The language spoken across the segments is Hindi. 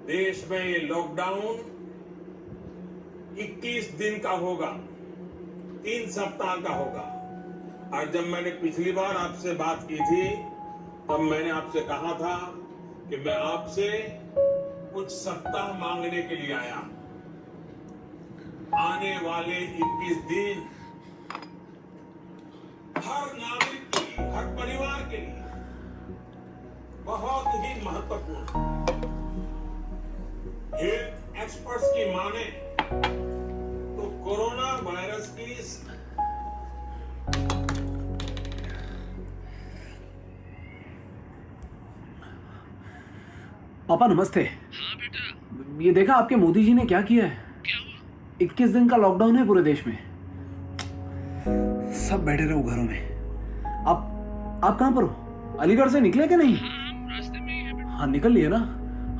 देश में ये लॉकडाउन 21 दिन का होगा, 3 सप्ताह का होगा। और जब मैंने पिछली बार आपसे बात की थी तब मैंने आपसे कहा था कि मैं आपसे कुछ सप्ताह मांगने के लिए आया। आने वाले 21 दिन हर नागरिक के लिए, हर परिवार के लिए बहुत ही महत्वपूर्ण। हेल्थ एक्सपर्ट्स की माने तो कोरोना वायरस की पापा नमस्ते। हाँ बेटा। ये देखा आपके मोदी जी ने क्या किया है? क्या हुआ? 21 दिन का लॉकडाउन है पूरे देश में। सब बैठे रहो घरों में। आप कहाँ पर हो? अलीगढ़ से निकले कि नहीं? हाँ रास्ते में ही है बेटा। हाँ निकल लिए ना।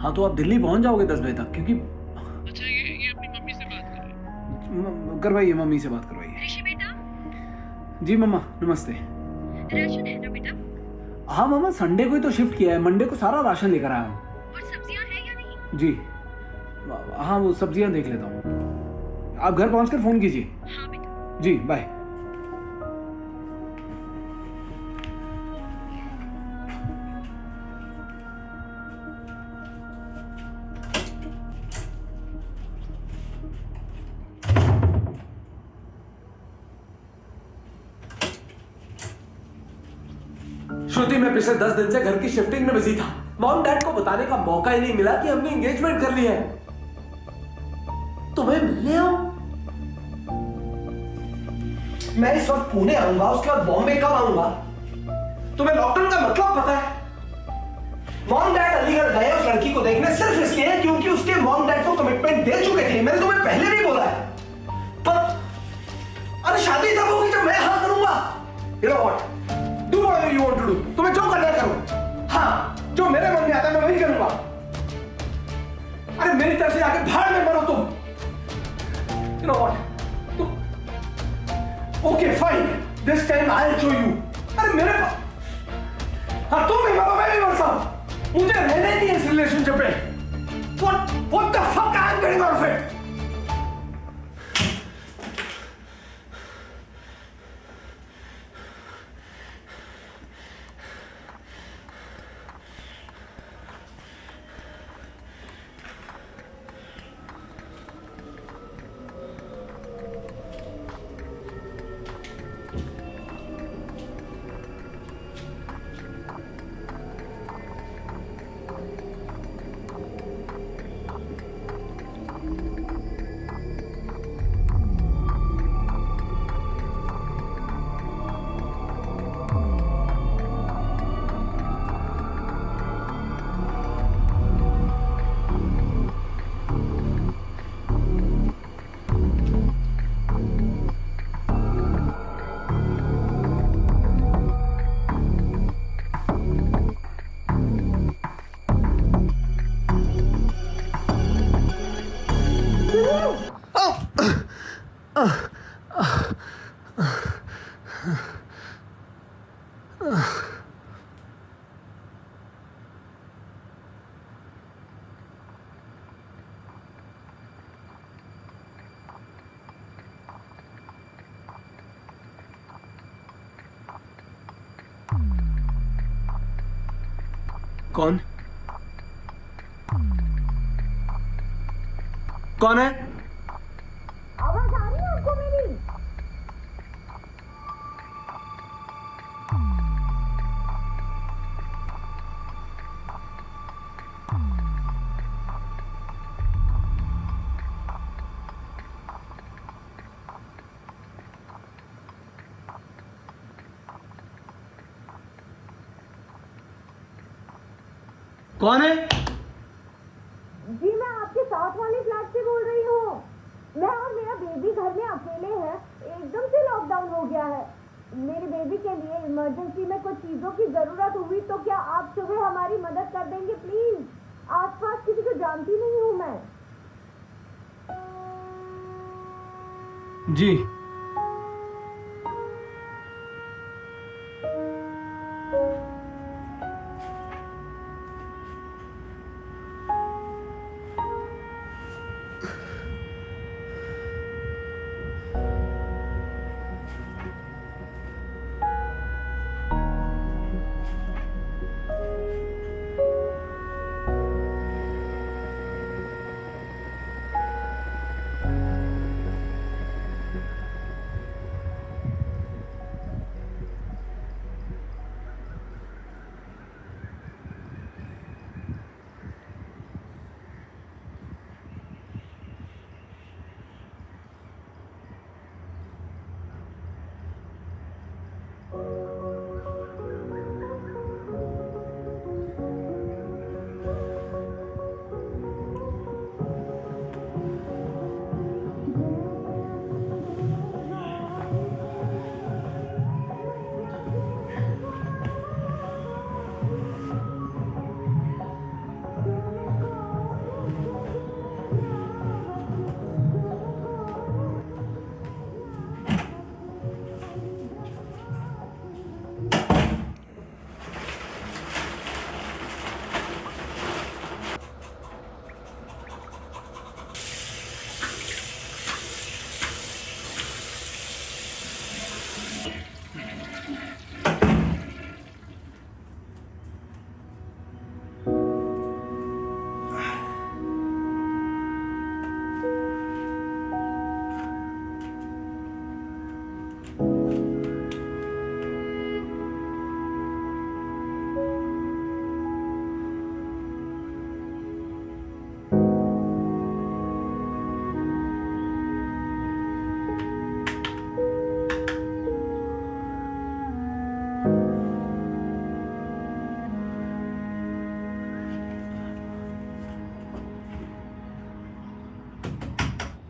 हाँ तो आप दिल्ली पहुंच जाओगे 10 बजे तक, क्योंकि अच्छा ये अपनी मम्मी से बात कर रहे करवाइए, मम्मी से बात करवाइए। ऋषि बेटा, जी मम्मा नमस्ते। राशन है ना बेटा? हाँ मम्मा, संडे को ही तो शिफ्ट किया है, मंडे को सारा राशन लेकर आया हूँ। और सब्जियां हैं या नहीं? जी हाँ, वो सब्जियां देख लेता हूँ। आप घर पहुंचकर फोन कीजिए। हाँ बेटा। जी बाय। श्रुति, मैं पिछले 10 दिन से घर की शिफ्टिंग में बिजी था। मॉम डैड को बताने का मौका ही नहीं मिला कि हमने एंगेजमेंट कर ली है। तुम्हें मिलने आऊं? मैं इस वक्त पुणे आऊंगा, उसके बाद बॉम्बे कब आऊंगा? तुम्हें लॉकडाउन का मतलब पता है? मॉम डैड अलीगढ़ गए उस लड़की को देखने सिर्फ इसलिए क्योंकि उसके मॉम डैड को कमिटमेंट दे चुके थे। मैंने तुम्हें पहले भी बोला है, पर अरे शादी तब होगी जब मैं हाँ करूंगा। You know what? Do whatever you want to do. तुम्हें जो करना है करो। हाँ, जो मेरे मन में आता है मैं वही करूंगा। अरे मेरी तरफ से आके भाड़ में मरो तुम। You know what? Okay, fine. This time I'll show you. अरे मेरे पास, हाँ तुम भी मरो मैं भी मरता हूँ। मुझे रहने नहीं इस रिलेशनशिप में। What the fuck I'm getting out of it? कौन? कौन है? आवाज आ रही है आपको मेरी? कौन है? जी मैं आपके साथ वाले फ्लैट से बोल रही हूँ। मैं और मेरा बेबी घर में अकेले हैं। एकदम से लॉकडाउन हो गया है। मेरे बेबी के लिए इमरजेंसी में कुछ चीजों की जरूरत हुई तो क्या आप सुबह हमारी मदद कर देंगे प्लीज? आसपास किसी को जानती नहीं हूँ मैं। जी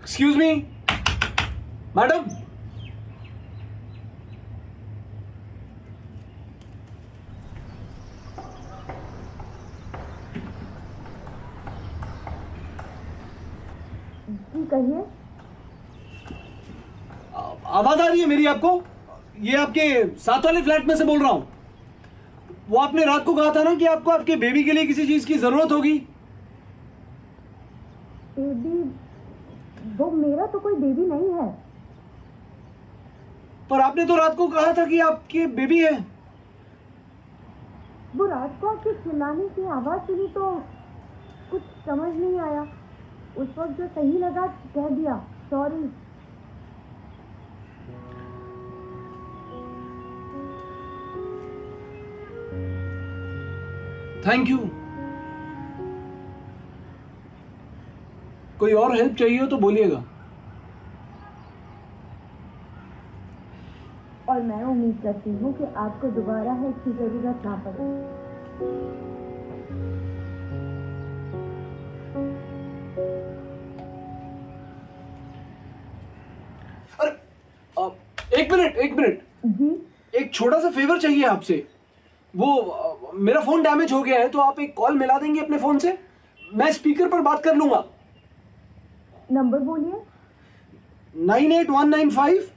एक्सक्यूज मी मैडम, जी कहिए। आवाज आ रही है मेरी आपको? ये आपके साथ वाले फ्लैट में से बोल रहा हूं। वो आपने रात को कहा था ना कि आपको आपके बेबी के लिए किसी चीज की जरूरत होगी। बेबी? वो मेरा तो कोई बेबी नहीं है। पर आपने तो रात को कहा था कि आपके बेबी है। वो रात को आपके चिल्लाने की आवाज सुनी तो कुछ समझ नहीं आया। उस वक्त जो सही लगा कह दिया, सॉरी। Thank you. कोई और हेल्प चाहिए हो तो बोलिएगा। और मैं उम्मीद करती हूँ कि आपको दोबारा हेल्प की जरूरत ना पड़े। अरे एक मिनट जी? एक छोटा सा फेवर चाहिए आपसे। वो मेरा फोन डैमेज हो गया है, तो आप एक कॉल मिला देंगे अपने फोन से? मैं स्पीकर पर बात कर लूंगा। नंबर बोलिए। 98195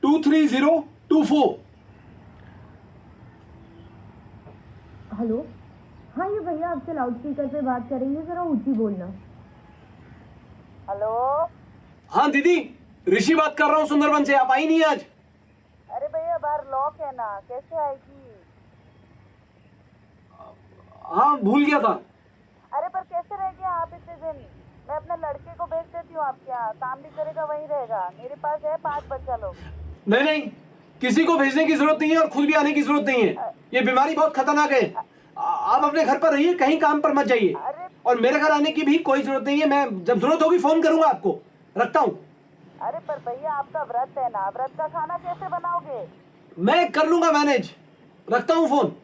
23024। हेलो? हाँ, ये भैया आपसे लाउड स्पीकर पे बात करेंगे, जरा ऊंची बोलना। हेलो। हाँ दीदी, ऋषि बात कर रहा हूँ सुंदरबन से। आप आई नहीं आज? अरे भैया बाहर लॉक है ना, कैसे आएगी? हाँ भूल गया था। अरे पर कैसे रह गया आप इतने दिन? मैं अपने लड़के को भेज देती हूँ आपके यहाँ, काम भी करेगा वहीं रहेगा। मेरे पास है 5 बच्चा लोग। नहीं, किसी को भेजने की जरूरत नहीं है और खुद भी आने की जरूरत नहीं है। ये बीमारी बहुत खतरनाक है। आप अपने घर पर रहिए, कहीं काम पर मत जाइए। और मेरे घर आने की भी कोई जरूरत नहीं है। मैं जब जरूरत होगी फोन करूंगा आपको। रखता हूँ। अरे पर भैया आपका व्रत है ना, व्रत का खाना कैसे बनाओगे? मैं कर लूंगा मैनेज। रखता हूँ फोन।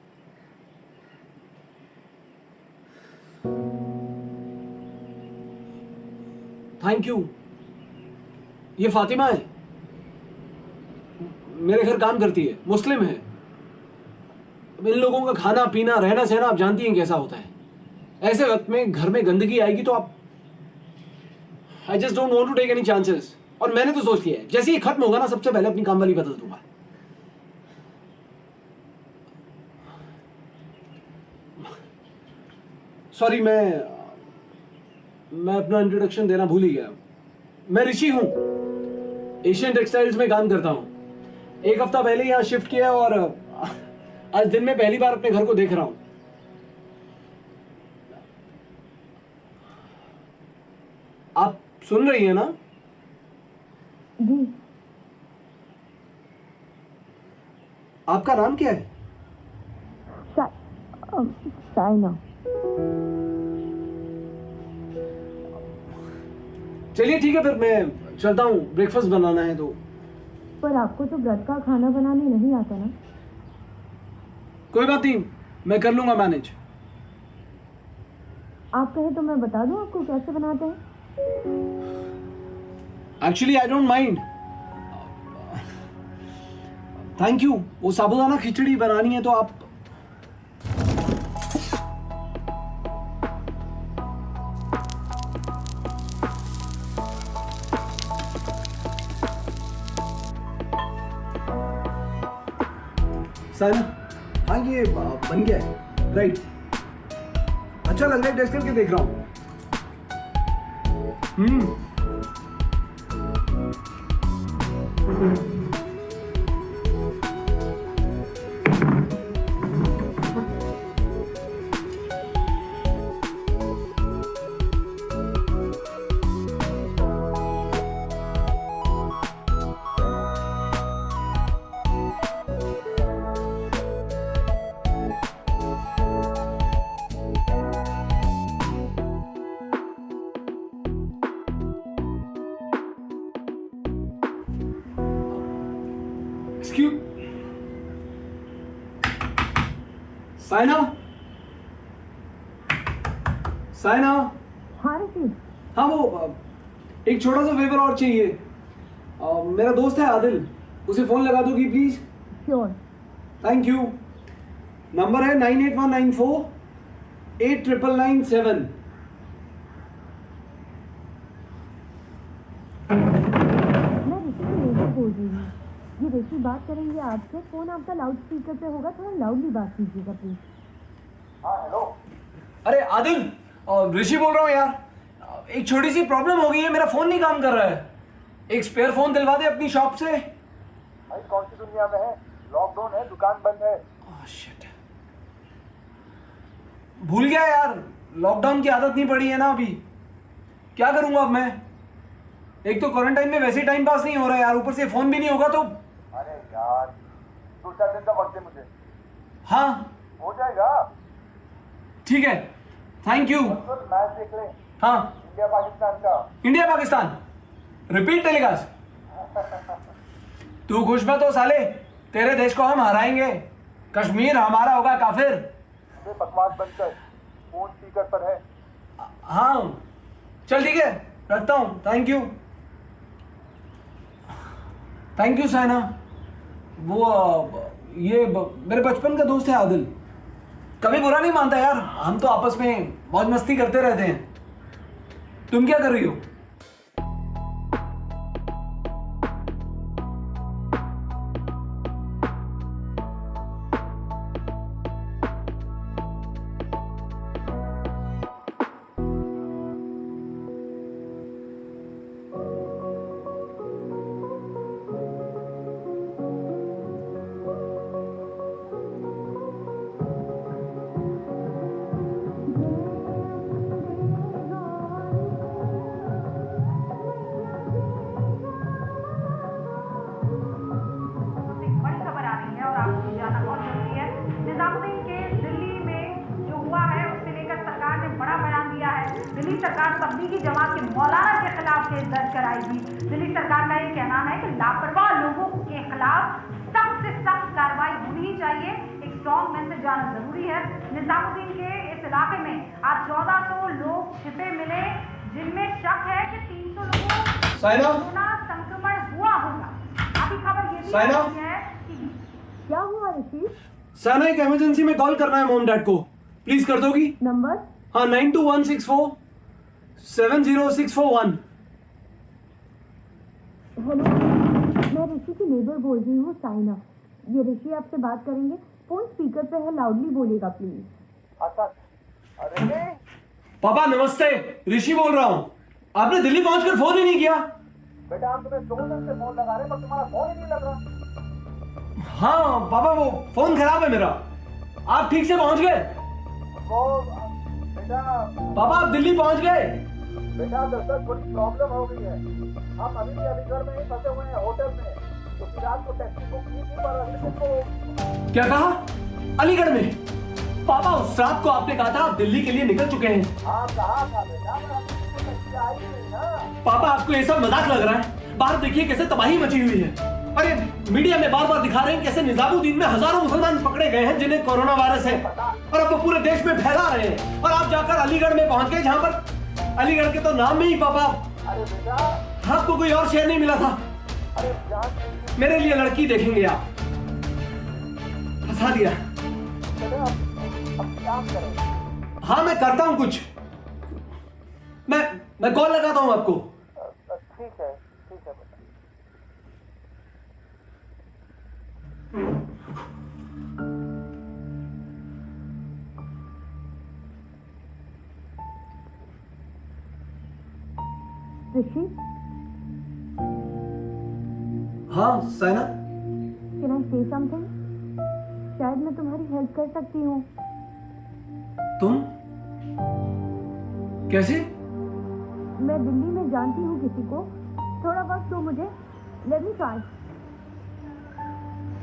Thank you. ये फातिमा है, मेरे घर काम करती है, मुस्लिम है। इन लोगों का खाना पीना रहना सहना आप जानती हैं कैसा होता है। ऐसे वक्त में घर में गंदगी आएगी तो आप I just don't want to take any chances. और मैंने तो सोच लिया है, जैसे ही खत्म होगा ना, सबसे पहले अपनी काम वाली बदल दूंगा। सॉरी, मैं अपना इंट्रोडक्शन देना भूल ही गया। मैं ऋषि हूं, एशियन टेक्सटाइल्स में काम करता हूं। 1 हफ्ता पहले यहाँ शिफ्ट किया और आज दिन में पहली बार अपने घर को देख रहा हूं। आप सुन रही हैं ना? जी। आपका नाम क्या है? साइना। चलिए ठीक है, फिर मैं चलता हूँ, ब्रेकफास्ट बनाना है तो। पर आपको तो व्रत का खाना बनाने नहीं आता ना? कोई बात नहीं, मैं कर लूंगा मैनेज। आप कहे तो मैं बता दूं आपको कैसे बनाते हैं। Actually I don't mind. Thank you. वो साबुदाना खिचड़ी बनानी है तो आप। साइना, हाँ ये बन गया है, राइट। अच्छा लग रहा है, टेस्ट करके देख रहा हूँ। साइना, साइना। हाँ ऋषि। हाँ वो एक छोटा सा फेवर और चाहिए। मेरा दोस्त है आदिल, उसे फोन लगा दोगी please? Sure. Thank you. Number है 9819489997। मैं ऋषि नेबर बोल रही हूँ। ये ऋषि बात करेंगे आपसे। फोन आपका लाउड स्पीकर पे होगा, थोड़ा लाउडली बात कीजिएगा प्लीज। अरे आदिल, ऋषि बोल रहा हूँ यार। एक छोटी सी प्रॉब्लम हो गई है, मेरा फोन नहीं काम कर रहा है। एक स्पेयर फोन दिलवा दे अपनी शॉप से। भाई कौन सी दुनिया में है? लॉकडाउन है, दुकान बंद है। शिट, भूल गया यार, लॉकडाउन की आदत नहीं पड़ी है ना अभी। क्या करूंगा अब मैं? एक तो क्वारंटाइन में वैसे ही टाइम पास नहीं हो रहा है यार, ऊपर से फोन भी नहीं होगा तो। अरे यार 2-4 दिन का वक्त दे मुझे। हाँ हो जाएगा। ठीक है, थैंक यू। तो मैच देख ले, हाँ, इंडिया पाकिस्तान का। India Pakistan repeat telecast. तू खुश मत हो साले, तेरे देश को हम हराएंगे। कश्मीर हमारा होगा काफिर। अबे बकवास बंद कर, फोन स्पीकर पर है। हाँ चल ठीक है, रखता हूँ। Thank you. Thank you Saina. मेरे बचपन का दोस्त है आदिल, कभी बुरा नहीं मानता यार। हम तो आपस में मौज मस्ती करते रहते हैं। तुम क्या कर रही हो? एक बड़ी खबर आ रही है और आपको जानना बहुत जरूरी है। निजामुद्दीन के दिल्ली में जो हुआ है उससे लेकर सरकार ने बड़ा बयान दिया है। दिल्ली सरकार तबलीगी जमात के मौलाना के खिलाफ केस दर्ज कराएगी। दिल्ली सरकार का ये कहना है कि लापरवाह लोगों के खिलाफ सख्त से सख्त कार्रवाई होनी ही चाहिए। एक स्ट्रॉन्ग मैसेज जाना जरूरी है। निजामुद्दीन के इस इलाके में आज 1400 लोग छिपे मिले, जिनमें शक है कि 300 लोगों को साइना? कोरोना संक्रमण हुआ होगा। अभी खबर ये भी साइना? आ रही है कि क्या हुआ ऋषि? साइना, एक इमरजेंसी में कॉल करना है मॉम डैड को, प्लीज कर दोगी? नंबर? हाँ, 9216470641। हेलो, मैं ऋषि की नेबर बोल रही हूँ, साइना। ये ऋषि आपसे बात करेंगे। फोन स्पीकर पे है, लाउडली बोलिएगा प्लीज। अच्छा, अरे पापा नमस्ते, ऋषि बोल रहा हूँ। आपने दिल्ली पहुंचकर फोन ही नहीं किया। बेटा हम तुम्हें 2 दिन से फोन लगा रहे हैं पर तुम्हारा फोन ही नहीं लग रहा। हाँ पापा, वो फोन खराब है मेरा। आप ठीक से पहुंच गए? वो बेटा पापा आप दिल्ली पहुंच गए? बेटा दरअसल थोड़ी प्रॉब्लम हो गई है। हम अभी भी अलीगढ़ में ही फंसे हुए हैं, होटल में। क्योंकि रात को टैक्सी बुक की थी पर अभी को क्या कहा? अलीगढ़ में? पापा उस रात को आपने कहा था आप दिल्ली के लिए निकल चुके हैं। हाँ कहा था बेटा, पर अभी तो टैक्सी आई नहीं ना। पापा आपको ये सब मजाक लग रहा है? बाहर देखिए कैसे तबाही मची हुई है। अरे मीडिया में बार बार दिखा रहे हैं कैसे निजामुद्दीन में हजारों मुसलमान पकड़े गए हैं जिन्हें कोरोना वायरस है, और अब वो पूरे देश में फैला रहे हैं। और आप जाकर अलीगढ़ में पहुंच गए, जहां पर अलीगढ़ के तो नाम में ही पापा अरे बेटा, आपको कोई और शहर नहीं मिला था। अरे जान मेरे लिए लड़की देखेंगे आप? फंसा दिया। बेटा, अब क्या करें? हाँ मैं करता हूं कुछ। मैं कॉल लगाता हूं आपको। ठीक है बेटा। ऋषि, हाँ साइना? कैन आई से समथिंग? शायद मैं तुम्हारी हेल्प कर सकती हूँ। तुम कैसे? मैं दिल्ली में जानती हूँ किसी को। थोड़ा वक्त दो मुझे, let me try.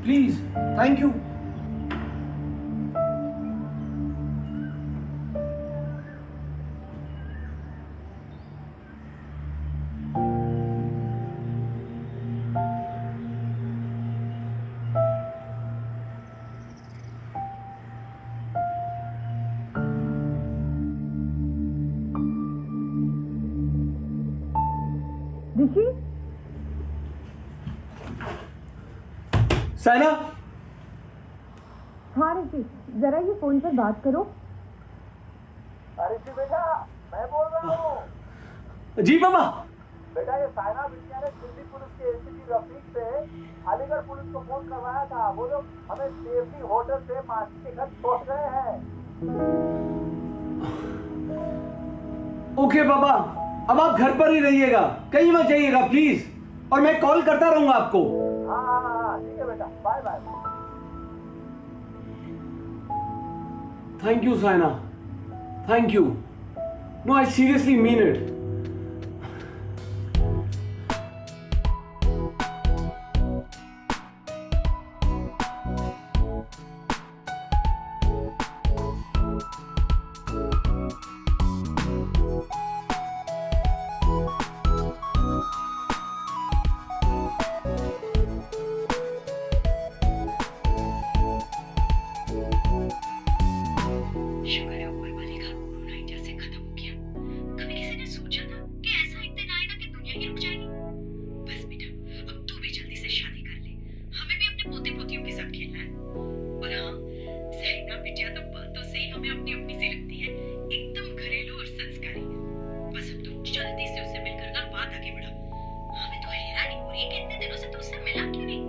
Please, thank you. Rishi, Saina. हाँ ऋषि, जरा ये फोन पर बात करो। अरे जी बेटा, मैं बोल रहा हूँ। जी पापा। बेटा ये साइना बिटिया ने दिल्ली पुलिस के एसीपी रफीक से अलीगढ़ पुलिस को फोन करवाया था। वो लोग हमें सेफली होटल से मासी के घर छोड़ गए हैं। ओके पापा, अब आप घर पर ही रहिएगा, कहीं मत जाइएगा प्लीज, और मैं कॉल करता रहूंगा आपको। हाँ ठीक है बेटा, bye bye. Thank you Saina, thank you. No, I seriously mean it. शुक्र है ऊपर वाले का कोरोना इंडिया से खत्म हो गया। कभी किसी ने सोचा था कि ऐसा एक दिन आएगा कि दुनिया ही रुक जाएगी। बस बेटा, अब तू भी जल्दी से शादी कर ले, हमें भी अपने पोते पोतियों के साथ खेलना है। और हाँ, साइना बिटिया तो बातों से ही हमें अपनी अपनी सी लगती है, एकदम घरेलू और संस्कारी। बस अब तू जल्दी से उससे मिलकर ना बात आगे बढ़ा। हमें तो हैरानी हो रही है कि इतने दिनों से तू उससे मिला क्यों नहीं।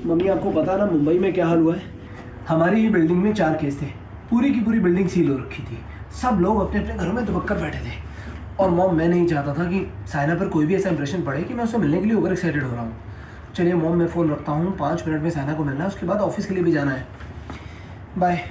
मम्मी, आपको पता ना मुंबई में क्या हाल हुआ है? हमारी ही बिल्डिंग में 4 केस थे, पूरी की पूरी बिल्डिंग सील हो रखी थी, सब लोग अपने अपने घरों में दुबक कर बैठे थे। और मॉम, मैं नहीं चाहता था कि साइना पर कोई भी ऐसा इंप्रेशन पड़े कि मैं उससे मिलने के लिए ओवर एक्साइटेड हो रहा हूँ। चलिए मॉम, मैं फ़ोन रखता हूँ, 5 मिनट में साइना को मिलना है, उसके बाद ऑफिस के लिए भी जाना है। बाय।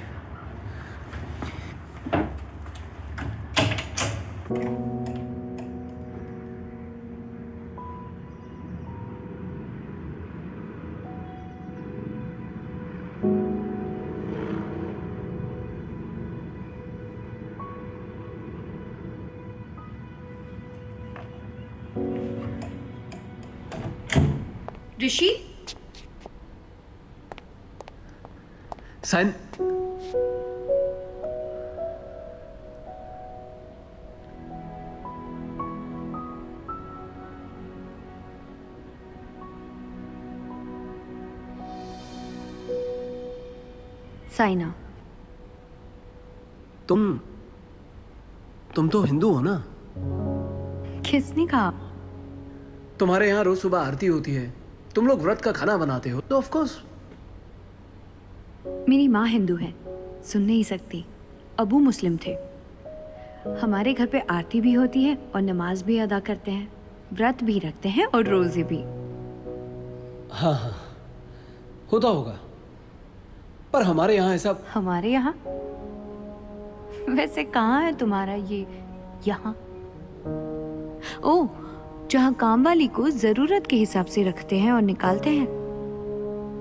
ऋषि, साइन, साइना, तुम तो हिंदू हो ना? किसने कहा? तुम्हारे यहाँ रोज सुबह आरती होती है, तुम लोग व्रत का खाना बनाते हो, तो ऑफ कोर्स। मेरी माँ हिंदू है, सुन नहीं सकती। अबू मुस्लिम थे। हमारे घर पे आरती भी होती है और नमाज भी अदा करते हैं, व्रत भी रखते हैं और रोजे भी। हाँ हाँ, होता होगा, पर हमारे यहाँ ऐसा। हमारे यहाँ? वैसे कहाँ है तुम्हारा ये यहाँ? ओह, जहाँ काम वाली को जरूरत के हिसाब से रखते हैं और निकालते हैं,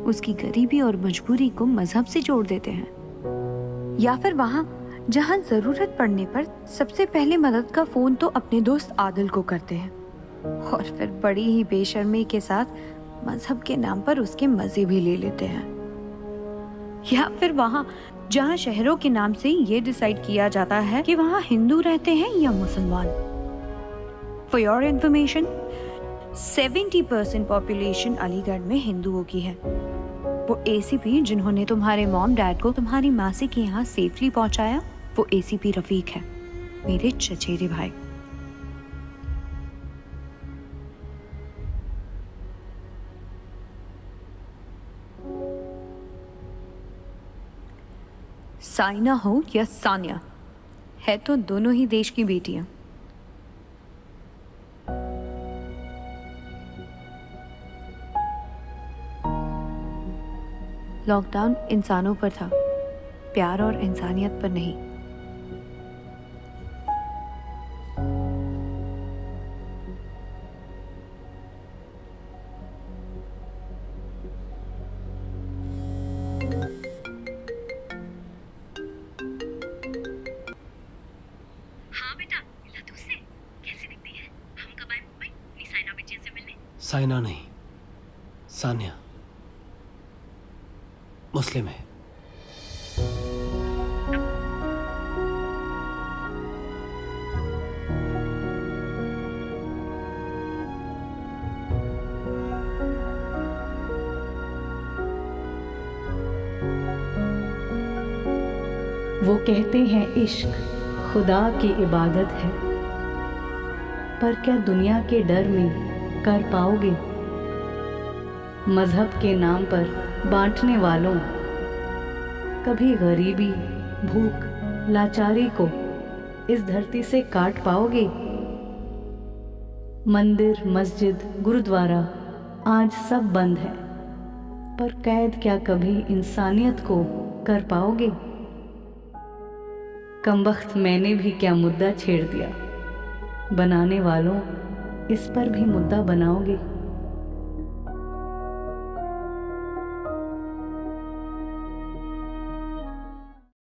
उसकी गरीबी और मजबूरी को मजहब से जोड़ देते हैं। या फिर वहाँ जहाँ जरूरत पड़ने पर सबसे पहले मदद का फोन तो अपने दोस्त आदिल को करते हैं, और फिर बड़ी ही बेशर्मी के साथ मजहब के नाम पर उसके मजे भी ले लेते हैं। या फिर वहाँ जहाँ शहरों के नाम से ये डिसाइड किया जाता है कि वहाँ हिंदू रहते हैं या मुसलमान। For your information, 70% population Aligarh में हिंदुओं की है। वो एसीपी जिन्होंने तुम्हारे मॉम डैड को तुम्हारी मासी के यहाँ सेफली पहुंचाया, वो एसीपी रफीक है, मेरे चचेरे भाई। साइना हो या सानिया, है तो दोनों ही देश की बेटियां। लॉकडाउन इंसानों पर था, प्यार और इंसानियत पर नहीं। हाँ बेटा, मिला तुझसे? कैसी दिखती है? हम कब आए मुंबई अपनी साइना बिटिया से मिलने? साइना नहीं, सानिया मुस्लिम है। वो कहते हैं इश्क खुदा की इबादत है, पर क्या दुनिया के डर में कर पाओगे? मजहब के नाम पर बांटने वालों, कभी गरीबी, भूख, लाचारी को इस धरती से काट पाओगे? मंदिर, मस्जिद, गुरुद्वारा आज सब बंद है, पर कैद क्या कभी इंसानियत को कर पाओगे? कमबख्त मैंने भी क्या मुद्दा छेड़ दिया, बनाने वालों इस पर भी मुद्दा बनाओगे?